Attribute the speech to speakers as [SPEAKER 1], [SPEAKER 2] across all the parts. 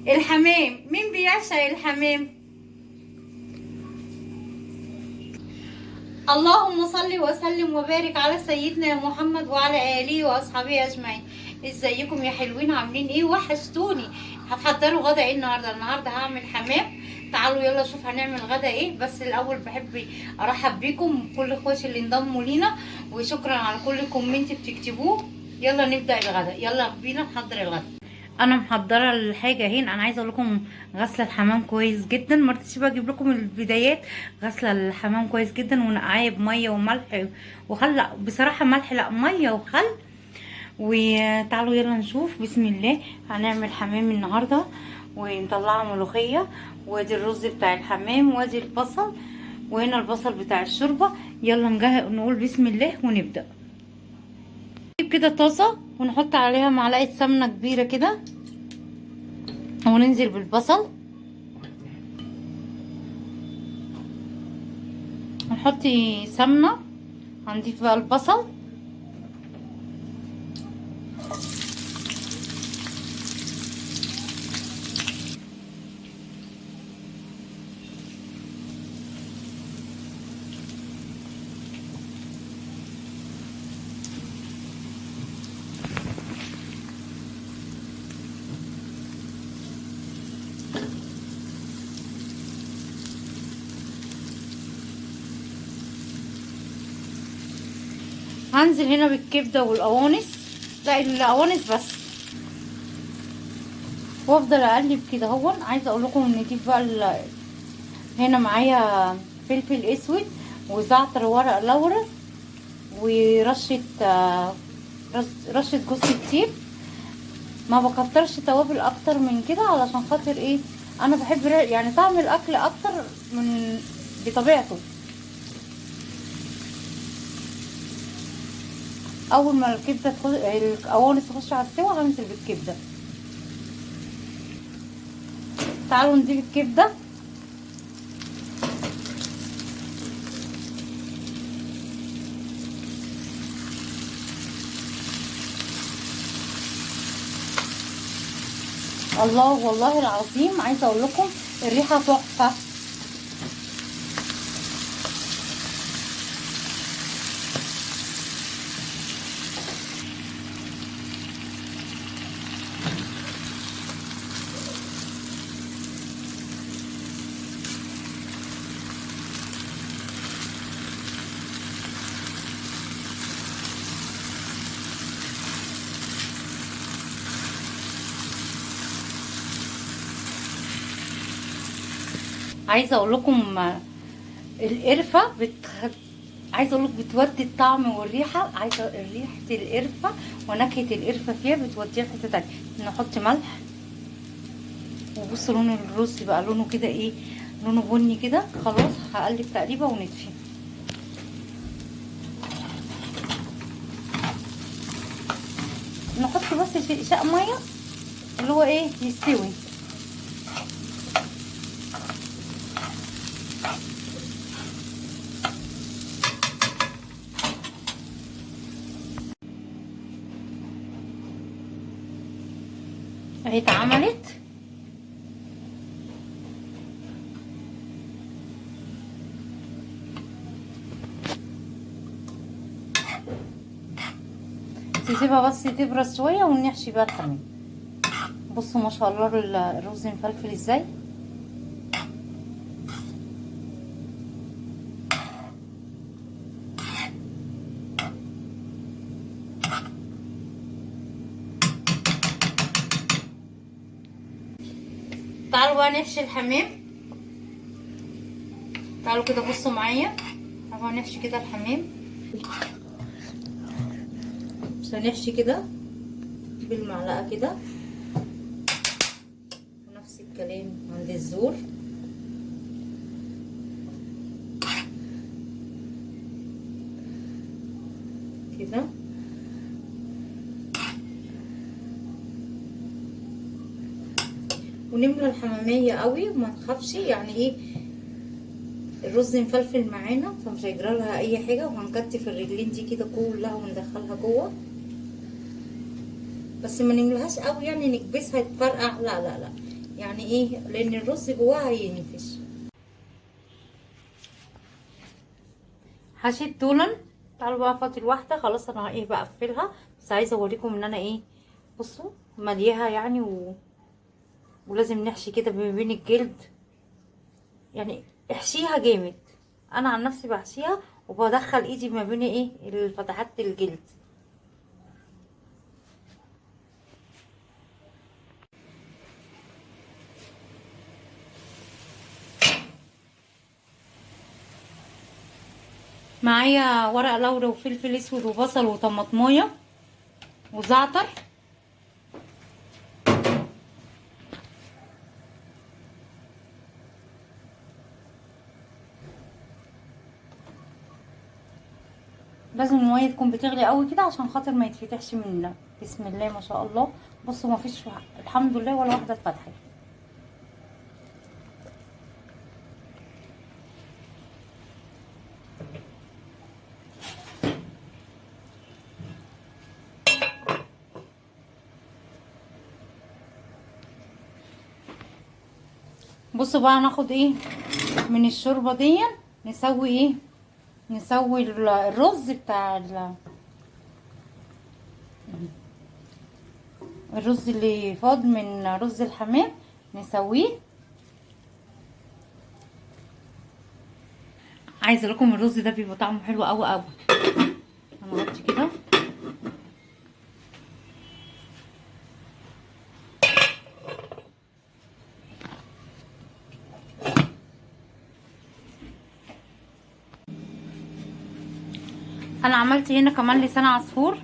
[SPEAKER 1] الحمام، مين بيعشق الحمام؟ اللهم صل وسلم وبارك على سيدنا محمد وعلى اله واصحابه اجمعين. ازيكم يا حلوين؟ عاملين ايه؟ وحشتوني. هتحضروا غدا ايه النهارده؟ النهارده هعمل حمام. تعالوا يلا نشوف هنعمل غدا ايه. بس الاول بحب ارحب بيكم كل اخواتي اللي انضموا لينا، وشكرا على كل كومنت بتكتبوه. يلا نبدا الغدا، يلا بينا نحضر الغدا. انا محضره الحاجه اهي. انا عايزه اقول لكم غسله الحمام كويس جدا، ما رضيتش بقى اجيب لكم البدايات. غسله الحمام كويس جدا ونقعيه بميه وملح وخل. لا بصراحه ملح، لا ميه وخل. وتعالوا يلا نشوف. بسم الله. هنعمل حمام النهارده ونطلعها ملوخيه. وادي الرز بتاع الحمام وادي البصل، وهنا البصل بتاع الشوربه. يلا نقول بسم الله ونبدا. نجيب كده طاسه ونحط عليها معلقه سمنه كبيره كده، وننزل بالبصل. هنحط سمنة. هنضيف بقى البصل. هنزل هنا بالكبدة والقوانص، لا القوانص بس، وافضل اقلب كده. عايزه اقول لكم نضيف بقى هنا معايا فلفل اسود وزعتر ورق لورا ورشه رشه جوز الطيب. ما بكترش توابل اكتر من كده علشان خاطر ايه، انا بحب يعني طعم الاكل اكتر من بطبيعته. اول ما الكبده القوانص تخش على السوا هنزل بالكبده. تعالوا نضيف الكبده. الله والله العظيم عايزه اقول لكم الريحه تحفه. عايزه اقول لكم القرفه عايزه اقول لك بتودي الطعم والريحه. عايزه ريحه القرفه ونكهه القرفه فيها بتوديها في حته تانيه. نحط ملح. وبصوا لون الرز بقى لونه كده ايه، لونه بني كده. خلاص هقلب تقليبه ونطفي. نحط بس شق ميه اللي هو ايه يستوي. اهي اتعملت. تسيبها بس تبرد شويه ونحشي بقى الحمام. بصوا ما شاء الله الرز مفلفل ازاي. تعالوا بقى نحشي الحمام. تعالوا كده بصوا معايا. تعالوا نحشي كده الحمام. بس هنحشي كده بالمعلقه كده، ونفس الكلام عند الزور. كده ونملى الحمامية قوي وما نخافش. يعني ايه، الرز مفلفل معانا فمش هيجرى لها اي حاجه. وهنكتف الرجلين دي كده كلها وندخلها جوه، بس ما نملهاش قوي يعني نكبسها تفرقع. لا لا لا، يعني ايه، لان الرز جواه هينفش. حشيت دولا. تعالوا بقى فاضل واحده خلاص، انا ايه بقفلها. بس عايزه اوريكم ان انا ايه، بصوا مليها يعني ولازم نحشي كده ما بين الجلد، يعني احشيها جامد. انا عن نفسي بحشيها وبدخل ايدي ما بين ايه الفتحات الجلد. معايا ورق لورا وفلفل اسود وبصل وطماطمايه وزعتر. لازم الميه تكون بتغلي قوي كده عشان خاطر ما يتفتحش مننا. بسم الله ما شاء الله. بصوا ما فيش الحمد لله ولا واحده اتفتحت. بصوا بقى ناخد ايه من الشوربه دي، نسوي ايه، نسوي الرز بتاع الرز اللي فاض من رز الحمام نسويه. عايزه لكم الرز ده بيبقى طعمه حلو قوي قوي. هنغطي كده. انا عملت هنا كمان لسان عصفور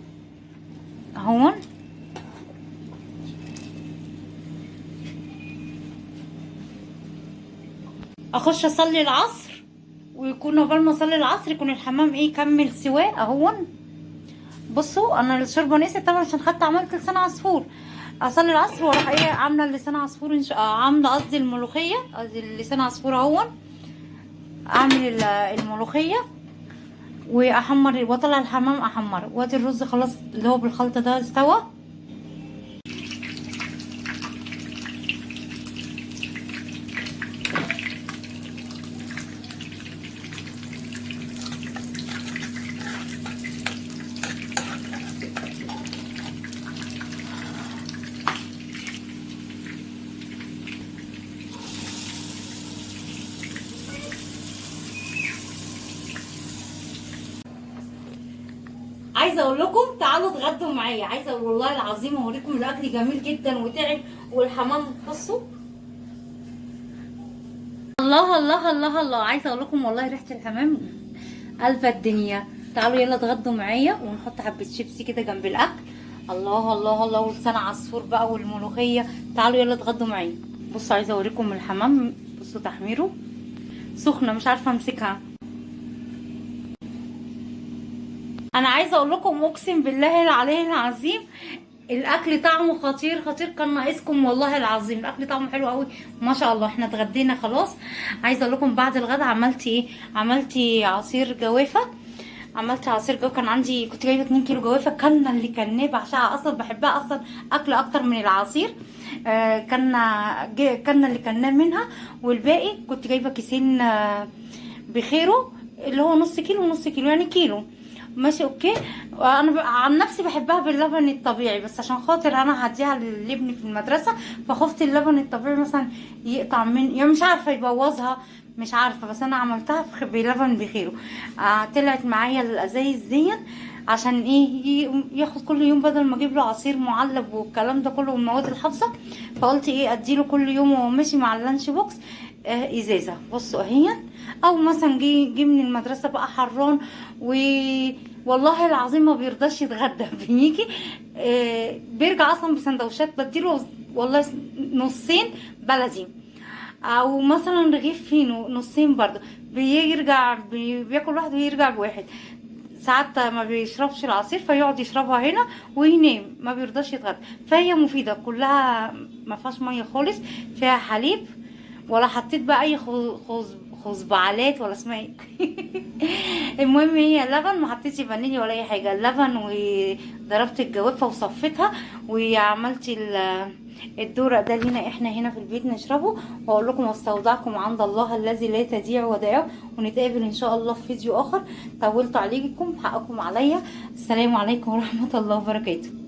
[SPEAKER 1] اهون. اخش اصلي العصر، ويكون قبل ما اصلي العصر يكون الحمام ايه كمل سواه اهون. بصوا انا الشوربه نسيت طبعا عشان خدت عملت لسان عصفور. اصلي العصر واروح ايه عامله لسان عصفور عامله قصدي الملوخيه، قصدي لسان عصفور اهون. اعمل الملوخيه واحمر واطلع الحمام احمر، وادي الرز خلاص اللي هو بالخلطه ده استوى. عايزه اقول لكم تعالوا اتغدوا معايا، عايزه والله العظيم اوريكم الاكل جميل جدا وتعب. والحمام بصوا الله الله الله الله. عايزه اقول لكم والله ريحه الحمام قلبة الدنيا. تعالوا يلا اتغدوا معايا ونحط حبه شيبسي كده جنب الاكل. الله الله الله. ولسان عصفور بقى والملوخيه. تعالوا يلا اتغدوا معايا. بصوا عايزه اوريكم الحمام. بصوا تحميره سخنه مش عارفه امسكها. انا عايزه اقول لكم اقسم بالله العلي العظيم الاكل طعمه خطير خطير. كان ناقصكم والله العظيم. الاكل طعمه حلو قوي ما شاء الله. احنا اتغدينا خلاص. عايزه اقول لكم بعد الغدا عملت ايه، عملت عصير جوافه. عملت عصير جوافه. كان عندي كنت جايبه 2 كيلو جوافه. كنا اللي كناه بعشقها اصلا، بحبها اصلا اكل اكتر من العصير. كنا اللي كناه منها. والباقي كنت جايبه كيسين بخيره اللي هو نص كيلو ونص كيلو يعني كيلو. ماشي اوكي. انا عن نفسي بحبها باللبن الطبيعي، بس عشان خاطر انا هديها لابني في المدرسه فخفت اللبن الطبيعي مثلا يقطع من يعني مش عارفه يبوظها مش عارفه. بس انا عملتها بلبن بخيره. طلعت معايا الازايز دي عشان ايه ياخد كل يوم بدل ما اجيب له عصير معلب والكلام ده كله والمواد الحافظه. فقلت ايه اديله كل يوم وهو ماشي مع اللانش بوكس ازازه. بصوا اهي. او مثلا جه من المدرسه بقى حران والله العظيم ما بيرضاش يتغدى بيجي بيرجع اصلا بسندوتشات بديله والله نصين بلدي، او مثلا رغيف فينو نصين برضه. بيرجع بياكل واحد ويرجع بواحد. ساعات ما بيشربش العصير فيقعد يشربها هنا وينام ما بيرضاش يتغدى. فهي مفيده كلها ما فيهاش ميه خالص، فيها حليب ولا حطيت بقى اي خزبعلات ولا اسمها ايه. المهم هي لبن، ما حطيتش فانيليا ولا اي حاجه. اللبن وضربت الجوافه وصفيتها وعملت الدورق ده لينا احنا هنا في البيت نشربه. واقول لكم واستودعكم عند الله الذي لا تضيع ودائعه، ونتقابل ان شاء الله في فيديو اخر. طولت عليكم، حقكم عليا. السلام عليكم ورحمة الله وبركاته.